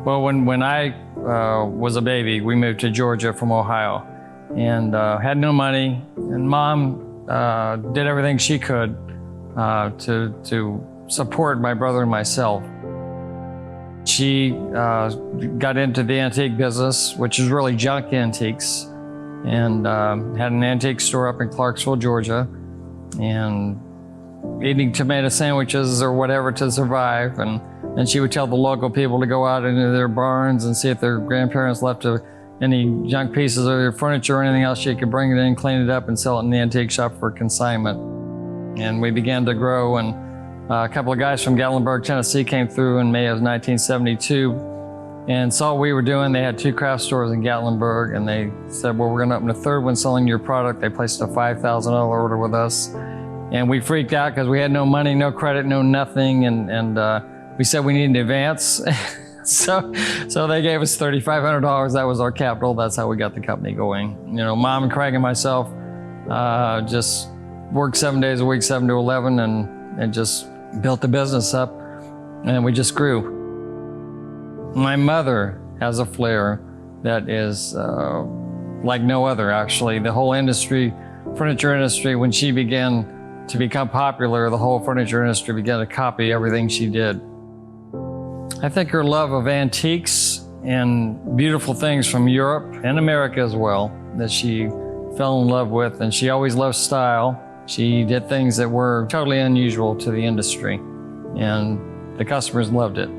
Well, when I was a baby, we moved to Georgia from Ohio and had no money. And Mom did everything she could to support my brother and myself. She got into the antique business, which is really junk antiques, and had an antique store up in Clarksville, Georgia, and eating tomato sandwiches or whatever to survive. And she would tell the local people to go out into their barns and see if their grandparents left any junk pieces of their furniture or anything else. She could bring it in, clean it up, and sell it in the antique shop for consignment. And we began to grow, and a couple of guys from Gatlinburg, Tennessee came through in May of 1972 and saw what we were doing. They had 2 craft stores in Gatlinburg, and they said, well, we're going to open a 3rd one selling your product. They placed a $5,000 order with us. And we freaked out because we had no money, no credit, no nothing. And we said we needed an advance. so they gave us $3,500. That was our capital. That's how we got the company going. You know, Mom and Craig and myself just worked 7 days a week, 7 to 11, and just built the business up, and we just grew. My mother has a flair that is like no other, actually. The whole industry, furniture industry, when she began to become popular, the whole furniture industry began to copy everything she did. I think her love of antiques and beautiful things from Europe and America as well, that she fell in love with, and she always loved style. She did things that were totally unusual to the industry, and the customers loved it.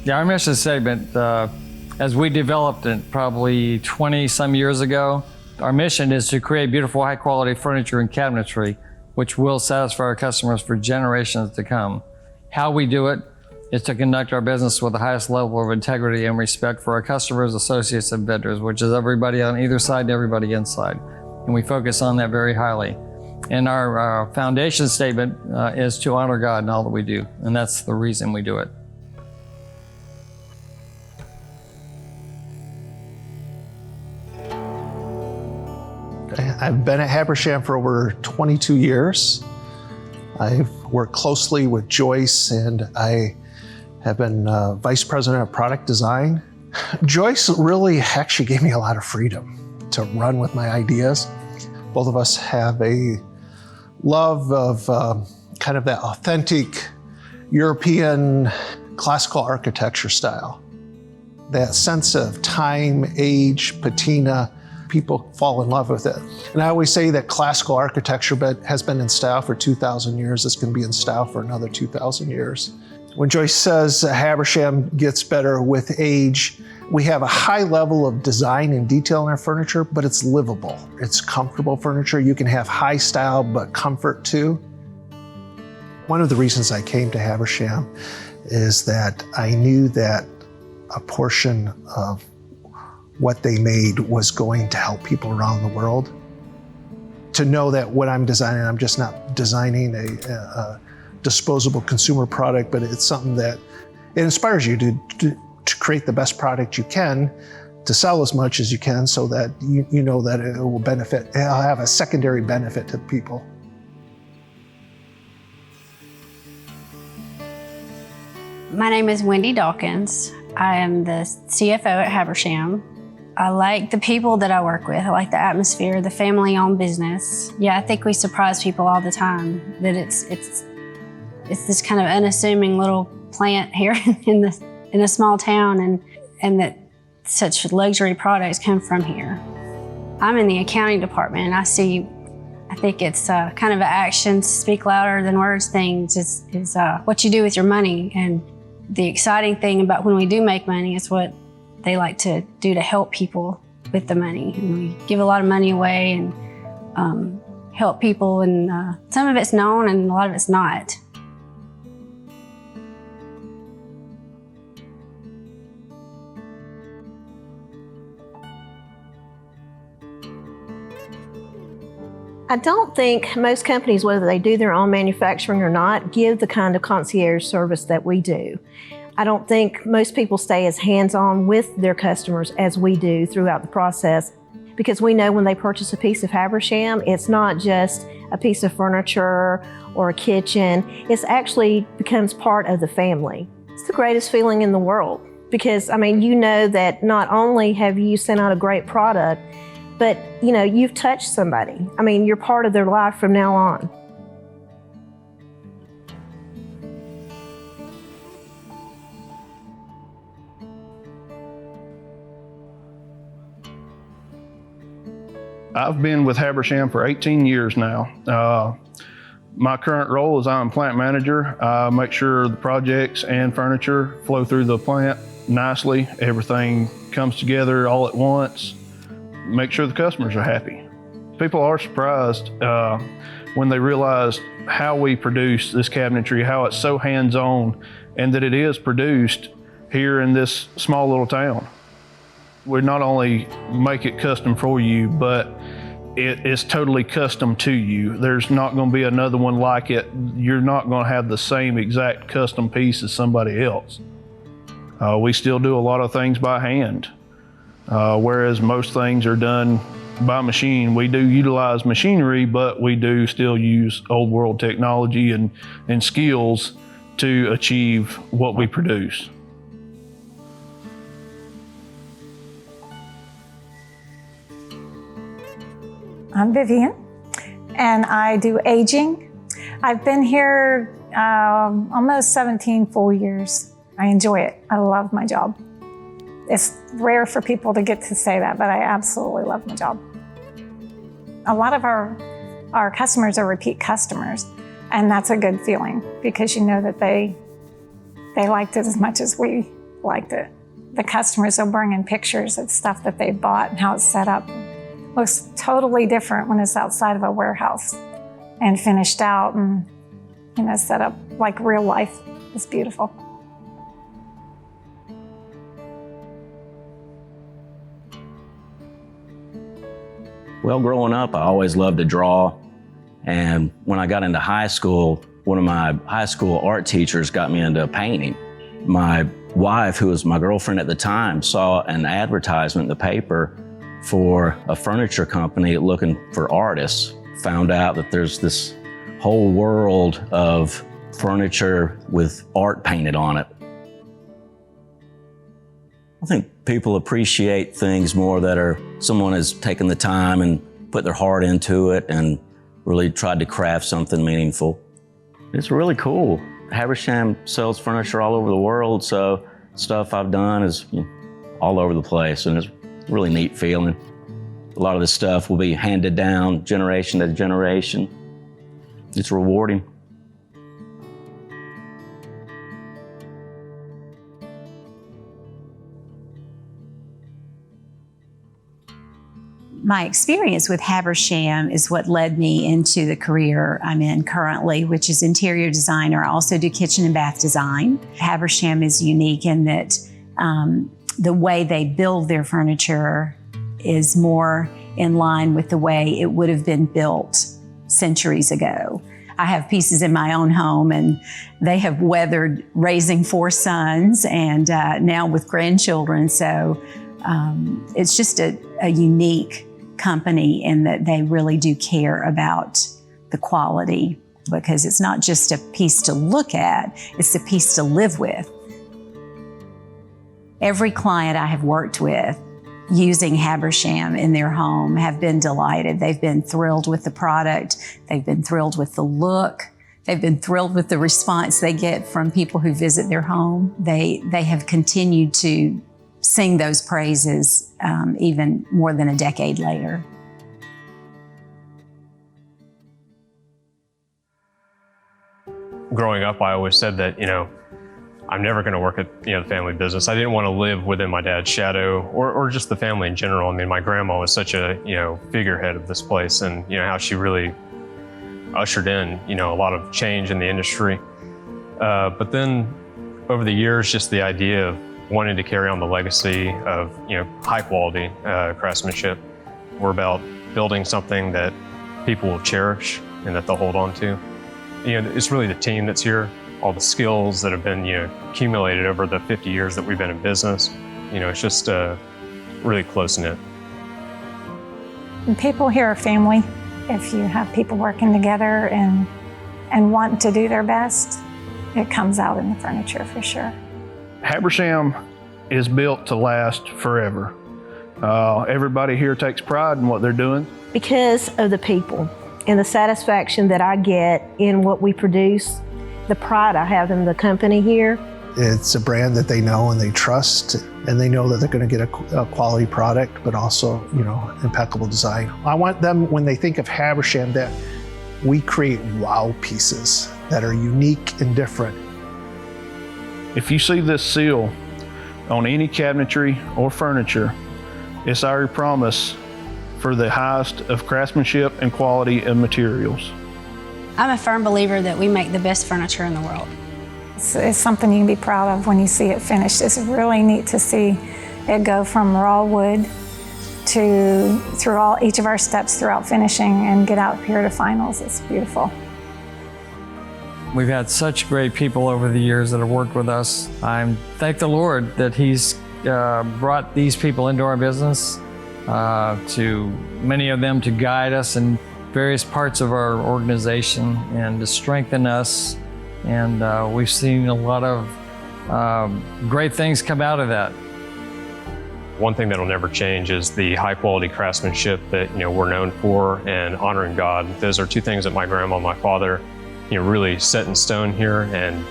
Yeah, our mission statement, as we developed it probably 20-some years ago, our mission is to create beautiful, high-quality furniture and cabinetry, which will satisfy our customers for generations to come. How we do it is to conduct our business with the highest level of integrity and respect for our customers, associates, and vendors, which is everybody on either side and everybody inside. And we focus on that very highly. And our foundation statement is to honor God in all that we do. And that's the reason we do it. I've been at Habersham for over 22 years. I've worked closely with Joyce, and I have been Vice President of Product Design. Joyce really actually gave me a lot of freedom to run with my ideas. Both of us have a love of kind of that authentic European classical architecture style. That sense of time, age, patina, people fall in love with it. And I always say that classical architecture has been in style for 2,000 years. It's going to be in style for another 2,000 years. When Joyce says Habersham gets better with age, we have a high level of design and detail in our furniture, but it's livable. It's comfortable furniture. You can have high style, but comfort too. One of the reasons I came to Habersham is that I knew that a portion of what they made was going to help people around the world. To know that what I'm designing, I'm just not designing a disposable consumer product, but it's something that it inspires you to create the best product you can, to sell as much as you can, so that you know that it will benefit, it'll have a secondary benefit to people. My name is Wendy Dawkins. I am the CFO at Habersham. I like the people that I work with. I like the atmosphere, the family-owned business. Yeah, I think we surprise people all the time that it's this kind of unassuming little plant here in a small town, and that such luxury products come from here. I'm in the accounting department, and I think it's kind of an actions speak louder than words things. Is what you do with your money, and the exciting thing about when we do make money is what they like to do to help people with the money. And we give a lot of money away and help people, and some of it's known and a lot of it's not. I don't think most companies, whether they do their own manufacturing or not, give the kind of concierge service that we do. I don't think most people stay as hands-on with their customers as we do throughout the process, because we know when they purchase a piece of Habersham, it's not just a piece of furniture or a kitchen. It actually becomes part of the family. It's the greatest feeling in the world because, I mean, you know that not only have you sent out a great product, but, you know, you've touched somebody. I mean, you're part of their life from now on. I've been with Habersham for 18 years now. My current role is I'm plant manager. I make sure the projects and furniture flow through the plant nicely. Everything comes together all at once. Make sure the customers are happy. People are surprised when they realize how we produce this cabinetry, how it's so hands-on, and that it is produced here in this small little town. We not only make it custom for you, but it is totally custom to you. There's not going to be another one like it. You're not going to have the same exact custom piece as somebody else. We still do a lot of things by hand, whereas most things are done by machine. We do utilize machinery, but we do still use old world technology and skills to achieve what we produce. I'm Vivian, and I do aging. I've been here almost 17 full years. I enjoy it. I love my job. It's rare for people to get to say that, but I absolutely love my job. A lot of our customers are repeat customers, and that's a good feeling because you know that they liked it as much as we liked it. The customers will bring in pictures of stuff that they bought and how it's set up. Looks totally different when it's outside of a warehouse and finished out and, you know, set up like real life. It's beautiful. Well, growing up, I always loved to draw. And when I got into high school, one of my high school art teachers got me into painting. My wife, who was my girlfriend at the time, saw an advertisement in the paper for a furniture company looking for artists. Found out that there's this whole world of furniture with art painted on it. I think people appreciate things more that are someone has taken the time and put their heart into it and really tried to craft something meaningful. It's really cool. Habersham sells furniture all over the world, so stuff I've done is all over the place, and it's a really neat feeling. A lot of this stuff will be handed down generation to generation. It's rewarding. My experience with Habersham is what led me into the career I'm in currently, which is interior designer. I also do kitchen and bath design. Habersham is unique in that the way they build their furniture is more in line with the way it would have been built centuries ago. I have pieces in my own home, and they have weathered raising 4 sons and now with grandchildren. So it's just a unique company in that they really do care about the quality, because it's not just a piece to look at, it's a piece to live with. Every client I have worked with using Habersham in their home have been delighted. They've been thrilled with the product. They've been thrilled with the look. They've been thrilled with the response they get from people who visit their home. They have continued to sing those praises even more than a decade later. Growing up, I always said that, I'm never going to work at the family business. I didn't want to live within my dad's shadow or just the family in general. I mean, my grandma was such a figurehead of this place, and how she really ushered in a lot of change in the industry. But then over the years, just the idea of wanting to carry on the legacy of high quality craftsmanship. We're about building something that people will cherish and that they'll hold on to. It's really the team that's here, all the skills that have been accumulated over the 50 years that we've been in business. It's just really close-knit. And people here are family. If you have people working together and want to do their best, it comes out in the furniture for sure. Habersham is built to last forever. Everybody here takes pride in what they're doing. Because of the people and the satisfaction that I get in what we produce, the pride I have in the company here. It's a brand that they know and they trust, and they know that they're going to get a quality product, but also, impeccable design. I want them, when they think of Habersham, that we create wow pieces that are unique and different. If you see this seal on any cabinetry or furniture, it's our promise for the highest of craftsmanship and quality and materials. I'm a firm believer that we make the best furniture in the world. It's something you can be proud of when you see it finished. It's really neat to see it go from raw wood to through each of our steps throughout finishing and get out here to finals. It's beautiful. We've had such great people over the years that have worked with us. I thank the Lord that He's brought these people into our business, to many of them to guide us in various parts of our organization and to strengthen us. And we've seen a lot of great things come out of that. One thing that'll never change is the high quality craftsmanship that we're known for, and honoring God. Those are two things that my grandma and my father really set in stone here, and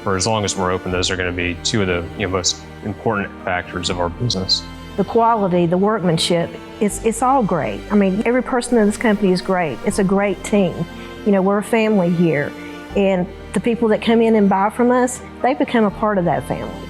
for as long as we're open, those are going to be two of the most important factors of our business. The quality, the workmanship, it's all great. I mean, every person in this company is great. It's a great team. We're a family here, and the people that come in and buy from us, they become a part of that family.